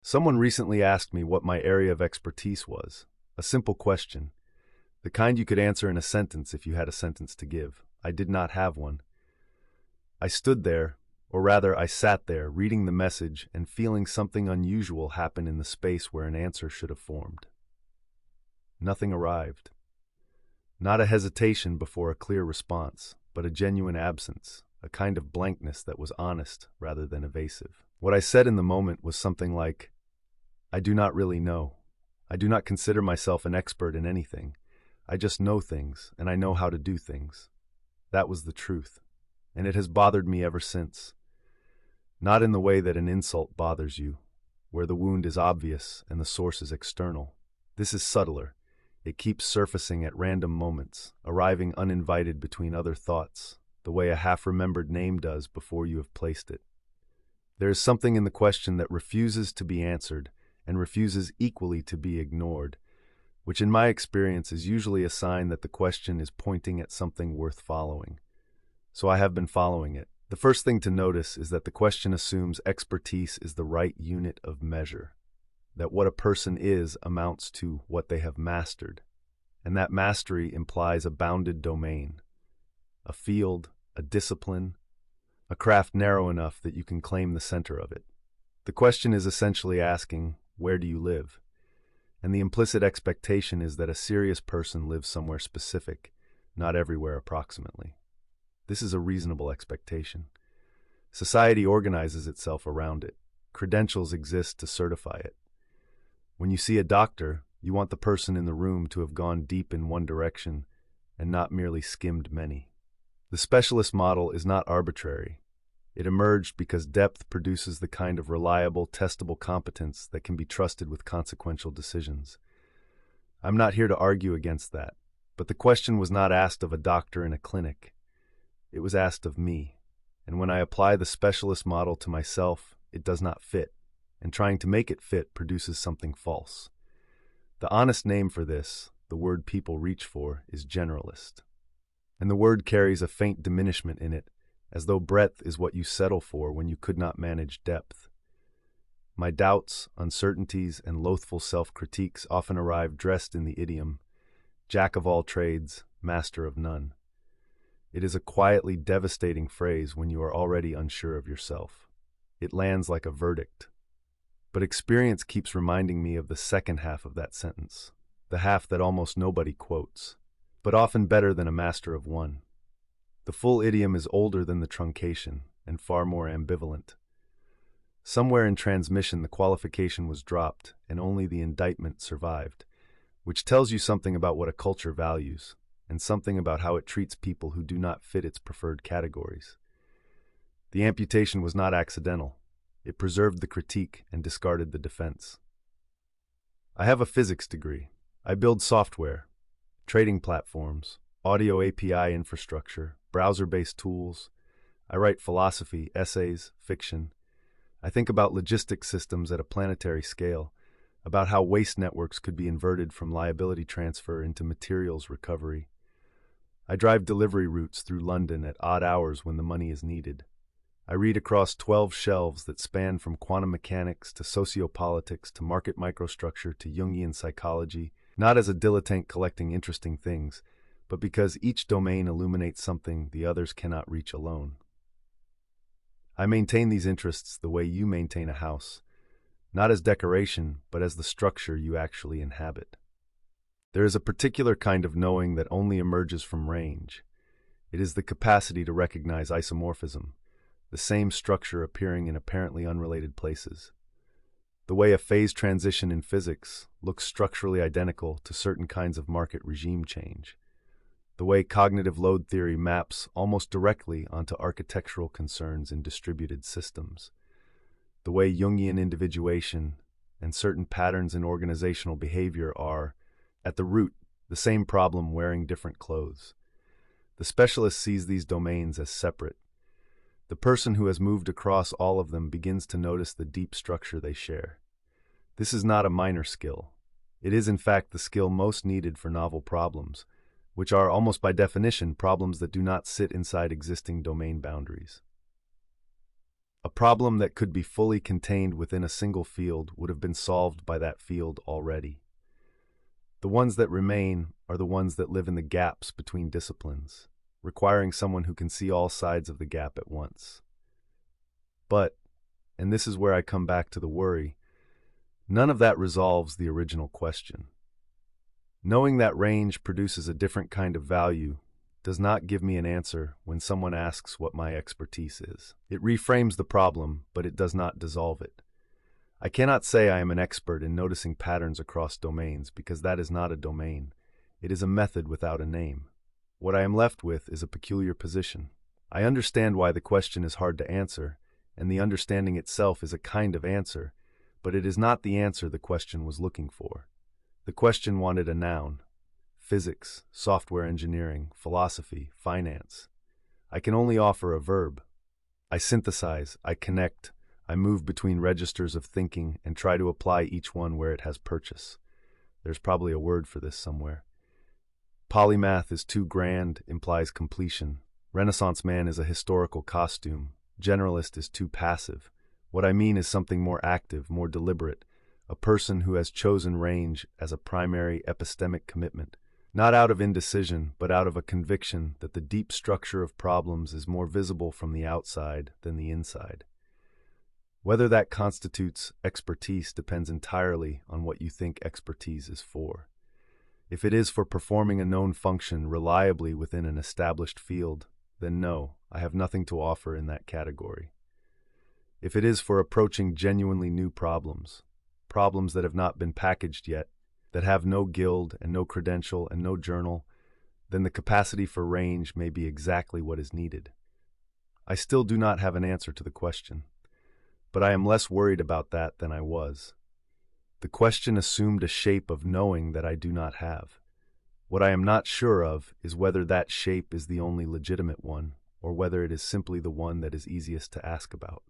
Someone recently asked me what my area of expertise was. A simple question, the kind you could answer in a sentence if you had a sentence to give. I did not have one. I stood there, or rather I sat there, reading the message and feeling something unusual happen in the space where an answer should have formed. Nothing arrived. Not a hesitation before a clear response, but a genuine absence, a kind of blankness that was honest rather than evasive. What I said in the moment was something like, I do not really know. I do not consider myself an expert in anything. I just know things, and I know how to do things. That was the truth, and it has bothered me ever since. Not in the way that an insult bothers you, where the wound is obvious and the source is external. This is subtler. It keeps surfacing at random moments, arriving uninvited between other thoughts, the way a half-remembered name does before you have placed it. There is something in the question that refuses to be answered and refuses equally to be ignored, which in my experience is usually a sign that the question is pointing at something worth following. So I have been following it. The first thing to notice is that the question assumes expertise is the right unit of measure, that what a person is amounts to what they have mastered, and that mastery implies a bounded domain, a field, a discipline, a craft narrow enough that you can claim the center of it. The question is essentially asking, where do you live? And the implicit expectation is that a serious person lives somewhere specific, not everywhere approximately. This is a reasonable expectation. Society organizes itself around it. Credentials exist to certify it. When you see a doctor, you want the person in the room to have gone deep in one direction and not merely skimmed many. The specialist model is not arbitrary. It emerged because depth produces the kind of reliable, testable competence that can be trusted with consequential decisions. I'm not here to argue against that, but the question was not asked of a doctor in a clinic. It was asked of me, and when I apply the specialist model to myself, it does not fit, and trying to make it fit produces something false. The honest name for this, the word people reach for, is generalist. And the word carries a faint diminishment in it, as though breadth is what you settle for when you could not manage depth. My doubts, uncertainties, and loathful self-critiques often arrive dressed in the idiom, jack of all trades, master of none. It is a quietly devastating phrase when you are already unsure of yourself. It lands like a verdict. But experience keeps reminding me of the second half of that sentence, the half that almost nobody quotes, but often better than a master of one. The full idiom is older than the truncation and far more ambivalent. Somewhere in transmission the qualification was dropped and only the indictment survived, which tells you something about what a culture values and something about how it treats people who do not fit its preferred categories. The amputation was not accidental. It preserved the critique and discarded the defense. I have a physics degree. I build software, trading platforms, audio API infrastructure, browser-based tools. I write philosophy, essays, fiction. I think about logistics systems at a planetary scale, about how waste networks could be inverted from liability transfer into materials recovery. I drive delivery routes through London at odd hours when the money is needed. I read across 12 shelves that span from quantum mechanics to sociopolitics to market microstructure to Jungian psychology, not as a dilettante collecting interesting things, but because each domain illuminates something the others cannot reach alone. I maintain these interests the way you maintain a house, not as decoration, but as the structure you actually inhabit. There is a particular kind of knowing that only emerges from range. It is the capacity to recognize isomorphism, the same structure appearing in apparently unrelated places. The way a phase transition in physics looks structurally identical to certain kinds of market regime change. The way cognitive load theory maps almost directly onto architectural concerns in distributed systems. The way Jungian individuation and certain patterns in organizational behavior are, at the root, the same problem wearing different clothes. The specialist sees these domains as separate. The person who has moved across all of them begins to notice the deep structure they share. This is not a minor skill. It is in fact the skill most needed for novel problems, which are almost by definition problems that do not sit inside existing domain boundaries. A problem that could be fully contained within a single field would have been solved by that field already. The ones that remain are the ones that live in the gaps between disciplines, requiring someone who can see all sides of the gap at once. But, and this is where I come back to the worry, none of that resolves the original question. Knowing that range produces a different kind of value does not give me an answer when someone asks what my expertise is. It reframes the problem, but it does not dissolve it. I cannot say I am an expert in noticing patterns across domains because that is not a domain. It is a method without a name. What I am left with is a peculiar position. I understand why the question is hard to answer, and the understanding itself is a kind of answer, but it is not the answer the question was looking for. The question wanted a noun. Physics, software engineering, philosophy, finance. I can only offer a verb. I synthesize, I connect, I move between registers of thinking and try to apply each one where it has purchase. There's probably a word for this somewhere. Polymath is too grand, implies completion. Renaissance man is a historical costume. Generalist is too passive. What I mean is something more active, more deliberate. A person who has chosen range as a primary epistemic commitment, not out of indecision, but out of a conviction that the deep structure of problems is more visible from the outside than the inside. Whether that constitutes expertise depends entirely on what you think expertise is for. If it is for performing a known function reliably within an established field, then no, I have nothing to offer in that category. If it is for approaching genuinely new problems, problems that have not been packaged yet, that have no guild and no credential and no journal, then the capacity for range may be exactly what is needed. I still do not have an answer to the question, but I am less worried about that than I was. The question assumed a shape of knowing that I do not have. What I am not sure of is whether that shape is the only legitimate one, or whether it is simply the one that is easiest to ask about.